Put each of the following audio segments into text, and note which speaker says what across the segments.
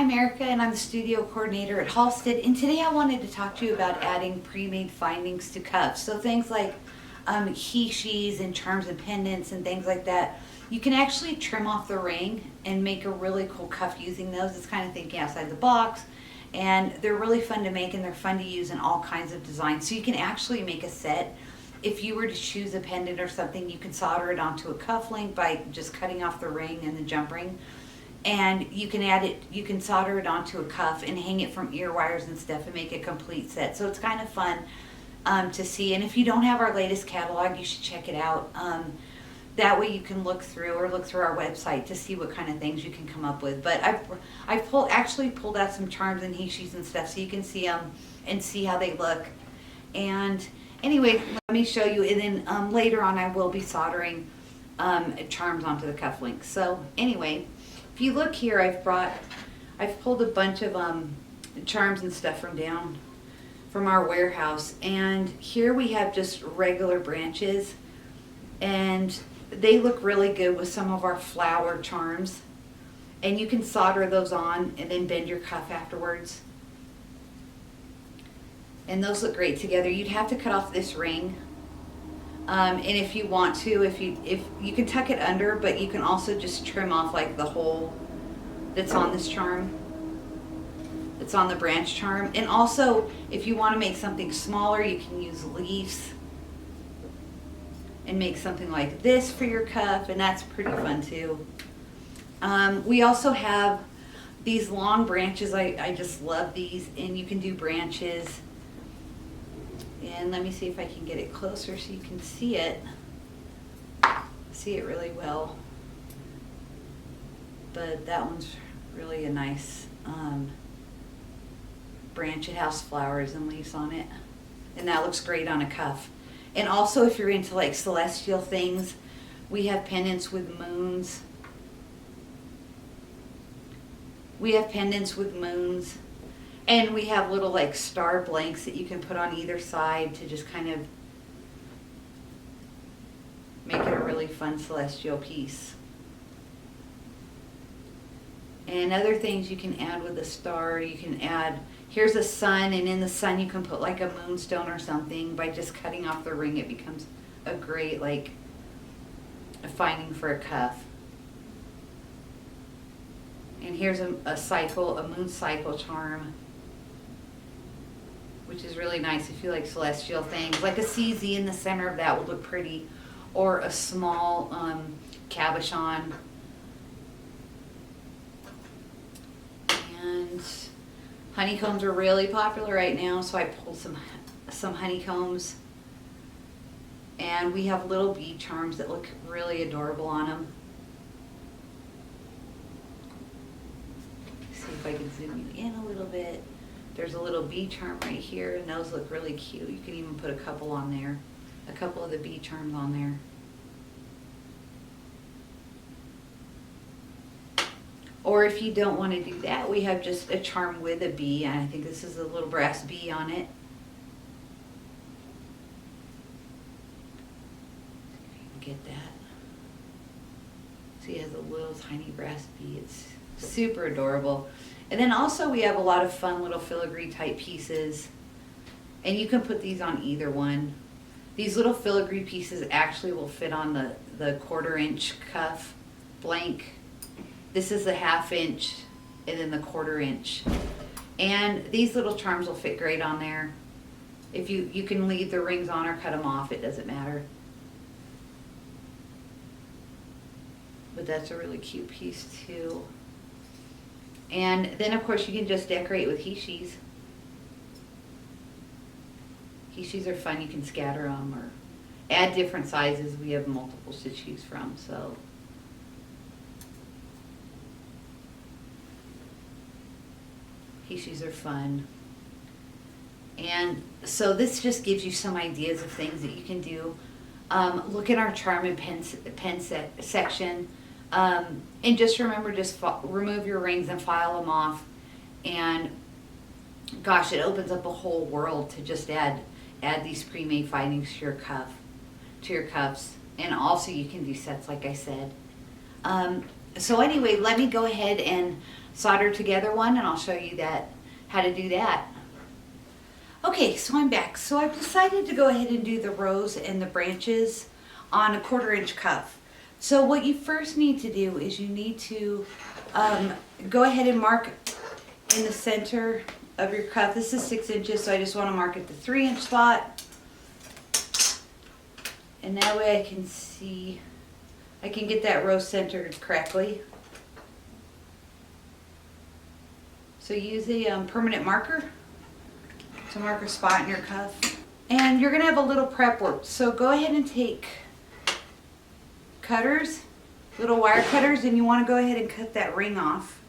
Speaker 1: I'm Erica and I'm the studio coordinator at Halstead, and today I wanted to talk to you about adding pre-made findings to cuffs. So things like he/she's and charms and pendants and things like that. You can actually trim off the ring and make a really cool cuff using those. It's kind of thinking outside the box, and they're really fun to make and they're fun to use in all kinds of designs. So you can actually make a set. If you were to choose a pendant or something, you can solder it onto a cuff link by just cutting off the ring and the jump ring. And you can add it, you can solder it onto a cuff and hang it from ear wires and stuff and make a complete set. So it's kind of fun to see. And if you don't have our latest catalog, you should check it out. That way you can look through our website to see what kind of things you can come up with. But I've actually pulled out some charms and he/she's and stuff so you can see them and see how they look. And anyway, let me show you. And then later on I will be soldering charms onto the cuff links. So anyway, if you look here, I've pulled a bunch of charms and stuff from our warehouse, and here we have just regular branches, and they look really good with some of our flower charms, and you can solder those on and then bend your cuff afterwards, and those look great together. You'd have to cut off this ring. And if you want to, if you can tuck it under, but you can also just trim off like the hole that's on this charm, that's on the branch charm. And also, if you want to make something smaller, you can use leaves and make something like this for your cuff, and that's pretty fun too. We also have these long branches. I just love these, and you can do branches. And let me see if I can get it closer so you can see it really well. But that one's really a nice branch. It has flowers and leaves on it, and that looks great on a cuff. And also, if you're into like celestial things, we have pendants with moons. And we have little like star blanks that you can put on either side to just kind of make it a really fun celestial piece. And other things you can add with a star, you can add, here's a sun, and in the sun you can put like a moonstone or something. By just cutting off the ring, it becomes a great like a finding for a cuff. And here's a moon cycle charm, which is really nice if you like celestial things. Like a CZ in the center of that would look pretty, or a small cabochon. And honeycombs are really popular right now, so I pulled some honeycombs. And we have little bead charms that look really adorable on them. See if I can zoom you in a little bit. There's a little bee charm right here, and those look really cute. You can even put a couple on there, a couple of the bee charms on there. Or if you don't want to do that, we have just a charm with a bee, and I think this is a little brass bee on it. Get that. See, it has a little tiny brass bee. It's super adorable. And then also we have a lot of fun little filigree type pieces, and you can put these on either one. These little filigree pieces actually will fit on the 1/4 inch cuff blank. This is the 1/2 inch, and then the 1/4 inch. And these little charms will fit great on there. If you can leave the rings on or cut them off, it doesn't matter. But that's a really cute piece too. And then of course you can just decorate with he/she's. He/she's are fun. You can scatter them or add different sizes. We have multiples to choose from. So he/she's are fun. And so this just gives you some ideas of things that you can do. Look at our charm and pen section. And just remember, just remove your rings and file them off. And gosh, it opens up a whole world to just add these pre-made findings to your cuffs. And also you can do sets, like I said. So anyway, let me go ahead and solder together one, and I'll show you that how to do that. Okay, so I'm back. So I've decided to go ahead and do the rows and the branches on a 1/4 inch cuff. So what you first need to do is you need to go ahead and mark in the center of your cuff. This is 6 inches, so I just want to mark at the 3 inch spot. And that way I can see, I can get that row centered correctly. So use a permanent marker to mark a spot in your cuff. And you're gonna have a little prep work. So go ahead and take cutters, little wire cutters, and you wanna go ahead and cut that ring off.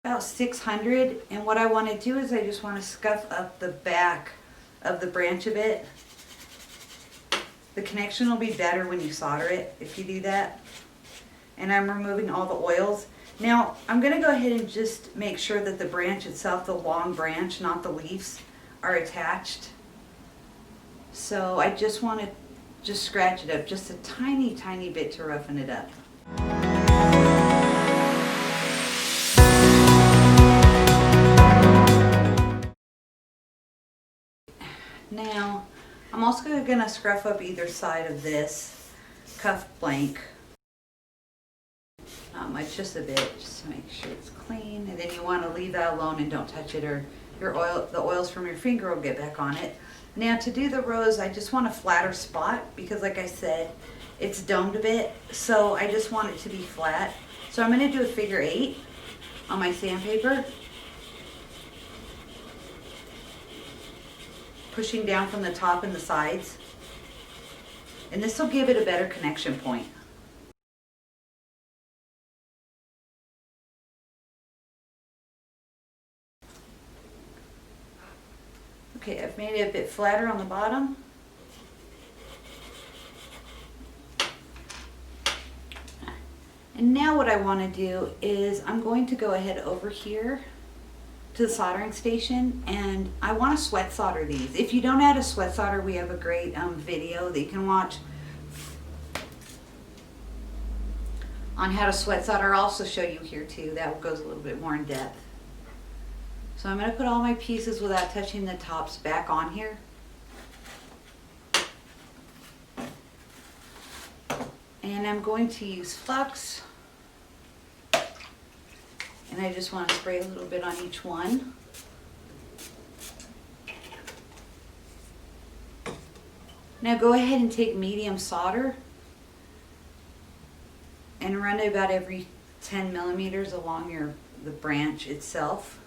Speaker 1: About 600, and what I want to do is I just want to scuff up the back of the branch a bit. The connection will be better when you solder it if you do that. And I'm removing all the oils. Now I'm going to go ahead and just make sure that the branch itself, the long branch, not the leaves, are attached. So I just want to just scratch it up just a tiny bit to roughen it up. Now, I'm also going to scruff up either side of this cuff blank. Not much, just a bit, just to make sure it's clean. And then you want to leave that alone and don't touch it, or the oils from your finger will get back on it. Now to do the rows, I just want a flatter spot because like I said, it's domed a bit. So I just want it to be flat. So I'm going to do a figure 8 on my sandpaper. Pushing down from the top and the sides. And this will give it a better connection point. Okay, I've made it a bit flatter on the bottom. And now what I want to do is I'm going to go ahead over here to the soldering station, and I want to sweat solder these. If you don't know how to sweat solder, we have a great video that you can watch on how to sweat solder. I'll also show you here too. That goes a little bit more in depth. So I'm going to put all my pieces without touching the tops back on here. And I'm going to use flux. And I just want to spray a little bit on each one. Now go ahead and take medium solder and run it about every 10 millimeters along the branch itself.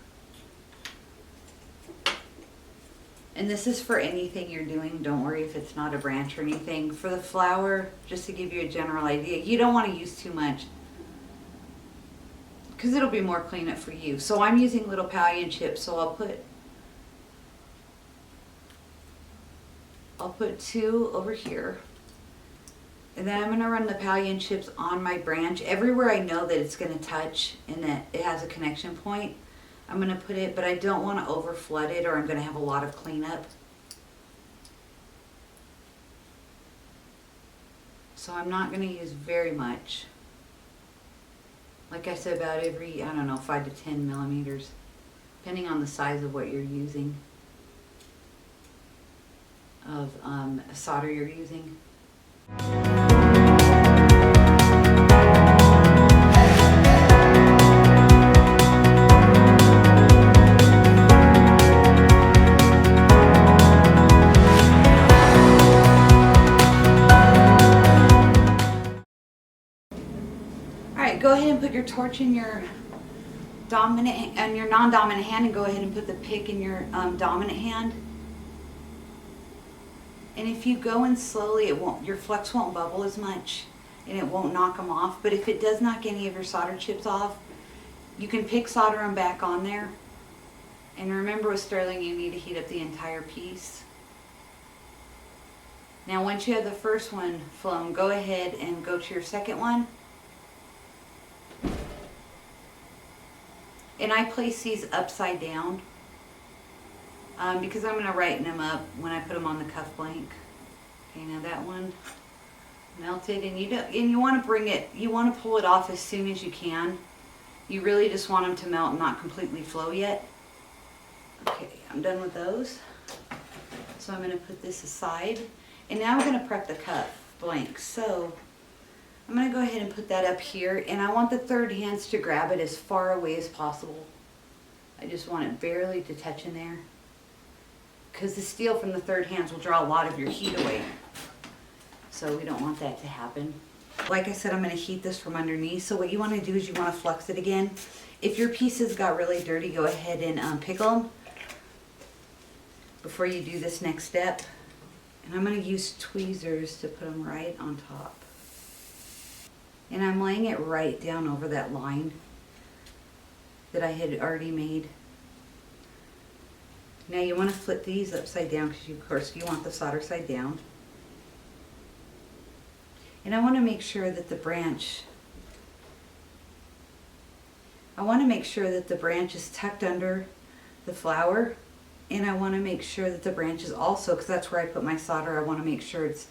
Speaker 1: And this is for anything you're doing. Don't worry if it's not a branch or anything. For the flower, just to give you a general idea, you don't want to use too much, because it'll be more cleanup for you. So I'm using little pallium chips, so I'll put 2 over here. And then I'm gonna run the pallium chips on my branch. Everywhere I know that it's gonna touch and that it has a connection point, I'm gonna put it, but I don't wanna over flood it or I'm gonna have a lot of cleanup. So I'm not gonna use very much. Like I said, about every, I don't know, 5 to 10 millimeters, depending on the size of what you're using, of solder you're using. Go ahead and put your torch in your dominant and your non-dominant hand, and go ahead and put the pick in your dominant hand. And if you go in slowly, your flux won't bubble as much and it won't knock them off. But if it does knock any of your solder chips off, you can pick solder them back on there. And remember with sterling, you need to heat up the entire piece. Now once you have the first one flown, go ahead and go to your second one. And I place these upside down because I'm going to righten them up when I put them on the cuff blank. Okay, now that one melted, and you want to you want to pull it off as soon as you can. You really just want them to melt and not completely flow yet. Okay, I'm done with those. So I'm going to put this aside. And now I'm going to prep the cuff blank. So I'm going to go ahead and put that up here, and I want the third hands to grab it as far away as possible. I just want it barely to touch in there, because the steel from the third hands will draw a lot of your heat away. So we don't want that to happen. Like I said, I'm going to heat this from underneath. So what you want to do is you want to flux it again. If your pieces got really dirty, go ahead and pickle them before you do this next step. And I'm going to use tweezers to put them right on top. And I'm laying it right down over that line that I had already made. Now you want to flip these upside down because of course you want the solder side down. And I want to make sure that the branch is tucked under the flower. And I want to make sure that the branch is also, because that's where I put my solder, I want to make sure it's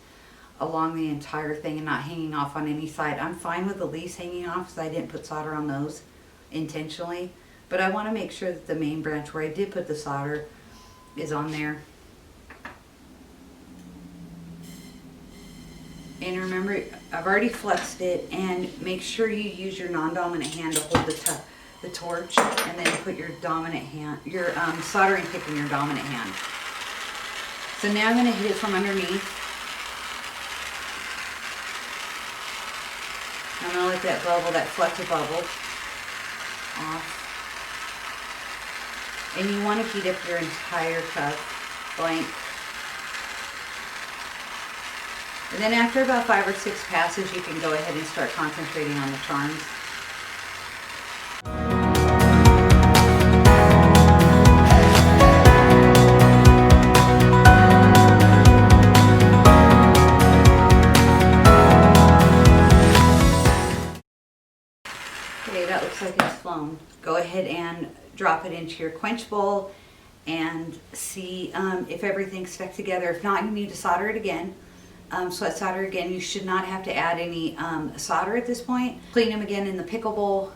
Speaker 1: along the entire thing and not hanging off on any side. I'm fine with the leaves hanging off because I didn't put solder on those intentionally. But I want to make sure that the main branch where I did put the solder is on there. And remember, I've already flexed it, and make sure you use your non-dominant hand to hold the torch, and then put your dominant hand, your soldering pick in your dominant hand. So now I'm going to hit it from underneath. I'm going to let that bubble, that fluxy bubble, off. And you want to heat up your entire cuff blank. And then after about 5 or 6 passes, you can go ahead and start concentrating on the charms. Okay, that looks like it's flown. Go ahead and drop it into your quench bowl and see if everything's stuck together. If not, you need to solder it again. Sweat solder again. You should not have to add any solder at this point. Clean them again in the pickle bowl.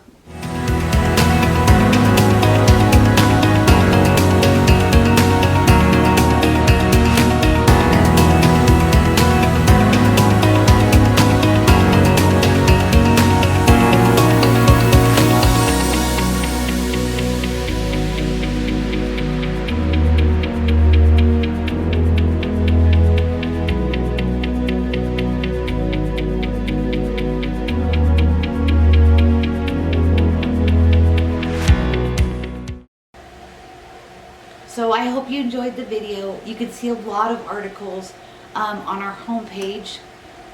Speaker 1: So I hope you enjoyed the video. You can see a lot of articles on our homepage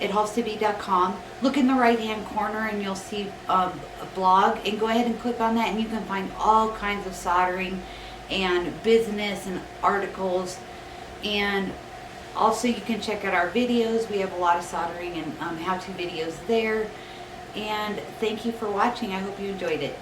Speaker 1: at halstedbee.com. Look in the right hand corner and you'll see a blog, and go ahead and click on that, and you can find all kinds of soldering and business and articles. And also you can check out our videos. We have a lot of soldering and how-to videos there. And thank you for watching. I hope you enjoyed it.